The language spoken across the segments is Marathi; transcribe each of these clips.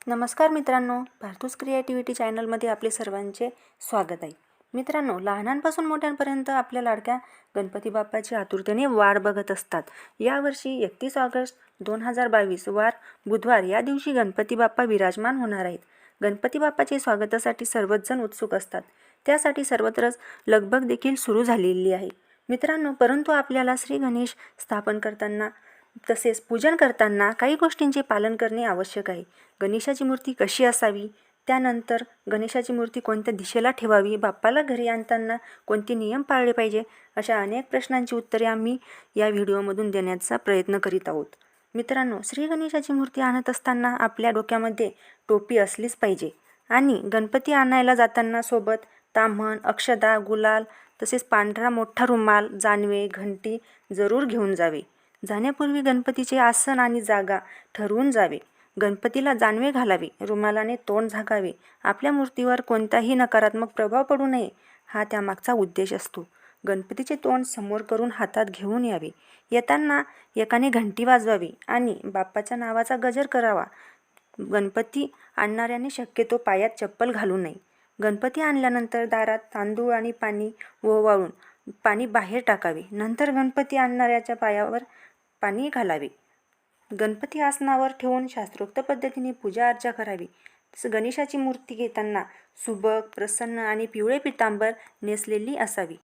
नमस्कार मित्रांनो, भारतूस क्रिएटिव्हिटी चॅनलमध्ये आपले सर्वांचे स्वागत आहे. मित्रांनो, लहानांपासून मोठ्यांपर्यंत आपल्या लाडक्या गणपती बाप्पाची आतुरतेने वाट बघत असतात. यावर्षी 31 ऑगस्ट 2022 वार बुधवार या दिवशी गणपती बाप्पा विराजमान होणार आहेत. गणपती बाप्पाचे स्वागतासाठी सर्वच जण उत्सुक असतात. त्यासाठी सर्वत्रच लगबग देखील सुरू झालेली आहे. मित्रांनो, परंतु आपल्याला श्री गणेश स्थापन करताना तसेच पूजन करताना काही गोष्टींचे पालन करणे आवश्यक आहे. गणेशाची मूर्ती कशी असावी, त्यानंतर गणेशाची मूर्ती कोणत्या दिशेला ठेवावी, बाप्पाला घरी आणताना कोणते नियम पाळले पाहिजे, अशा अनेक प्रश्नांची उत्तरे आम्ही या व्हिडिओमधून देण्याचा प्रयत्न करीत आहोत. मित्रांनो, श्री गणेशाची मूर्ती आणत असताना आपल्या डोक्यामध्ये टोपी असलीच पाहिजे आणि गणपती आणायला जाताना सोबत ताम्हण, अक्षदा, गुलाल तसेच पांढरा मोठा रुमाल, जानवे, घंटी जरूर घेऊन जावे. जाण्यापूर्वी गणपतीचे आसन आणि जागा ठरवून जावे. गणपतीला जानवे घालावे, रुमालाने तोंड झाकावे. आपल्या मूर्तीवर कोणताही नकारात्मक प्रभाव पडू नये हा त्यामागचा उद्देश असतो. गणपतीचे तोंड समोर करून हातात घेऊन यावे. येताना एकाने घंटी वाजवावी आणि बाप्पाच्या नावाचा गजर करावा. गणपती आणणाऱ्याने शक्यतो पायात चप्पल घालू नये. गणपती आणल्यानंतर दारात तांदूळ आणि पाणी ओवाळून पाणी बाहेर टाकावे. नंतर गणपती आणणाऱ्याच्या पायावर पाणी घालावे. गणपती आसनावर ठेवून शास्त्रोक्त पद्धतीने पूजा अर्चा करावी. गणेशाची मूर्ती घेताना सुबक, प्रसन्न आणि पिवळे पितांबर नेसलेली असावी.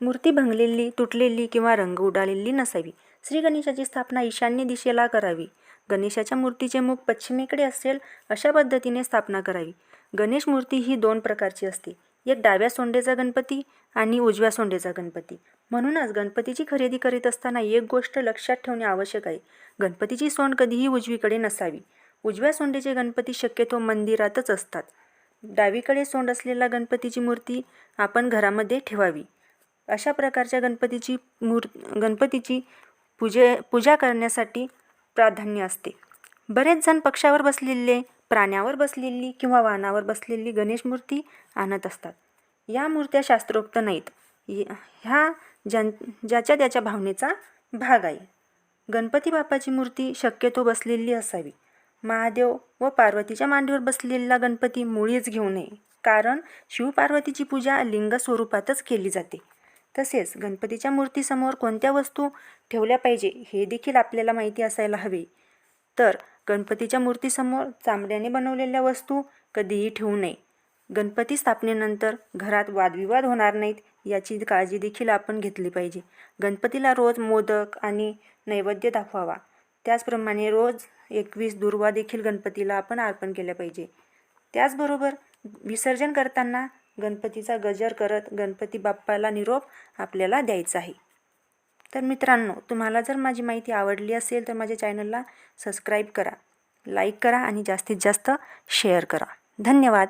मूर्ती भंगलेली, तुटलेली किंवा रंग उडालेली नसावी. श्री गणेशाची स्थापना ईशान्य दिशेला करावी. गणेशाच्या मूर्तीचे मुख पश्चिमेकडे असेल अशा पद्धतीने स्थापना करावी. गणेश मूर्ती ही 2 प्रकारची असते, एक डाव्या सोंडेचा गणपती आणि उजव्या सोंडेचा गणपती. म्हणूनच गणपतीची खरेदी करीत असताना एक गोष्ट लक्षात ठेवणे आवश्यक आहे. गणपतीची सोंड कधीही उजवीकडे नसावी. उजव्या सोंडेचे गणपती शक्यतो मंदिरातच असतात. डावीकडे सोंड असलेला गणपतीची मूर्ती आपण घरामध्ये ठेवावी. अशा प्रकारच्या गणपतीची पूजा करण्यासाठी प्राधान्य असते. बरेच जण पक्षावर बसलेले, प्राण्यावर बसलेली किंवा वाहनावर बसलेली गणेश मूर्ती आणत असतात. या मूर्त्या शास्त्रोक्त नाहीत. ह्या ज्याच्या त्याच्या भावनेचा भाग आहे. गणपती बाप्पाची मूर्ती शक्यतो बसलेली असावी. महादेव व पार्वतीच्या मांडीवर बसलेला गणपती मुळीच घेऊ नये, कारण शिवपार्वतीची पूजा लिंग स्वरूपातच केली जाते. तसेच गणपतीच्या मूर्तीसमोर कोणत्या वस्तू ठेवल्या पाहिजे हे देखील आपल्याला माहिती असायला हवे. तर गणपतीच्या मूर्तीसमोर चामड्याने बनवलेल्या वस्तू कधीही ठेवू नये. गणपती स्थापनेनंतर घरात वादविवाद होणार नाहीत याची काळजी देखील आपण घेतली पाहिजे. गणपतीला रोज मोदक आणि नैवेद्य दाखवावा. त्याचप्रमाणे रोज 21 दुर्वा देखील गणपतीला आपण अर्पण केल्या पाहिजे. त्याचबरोबर विसर्जन करताना गणपतीचा गजर करत गणपती बाप्पाला निरोप आपल्याला द्यायचा आहे. तर मित्रांनो, तुम्हाला जर माझी माहिती आवडली असेल तर माझ्या चॅनलला सबस्क्राईब करा, लाईक करा आणि जास्तीत जास्त शेअर करा. धन्यवाद.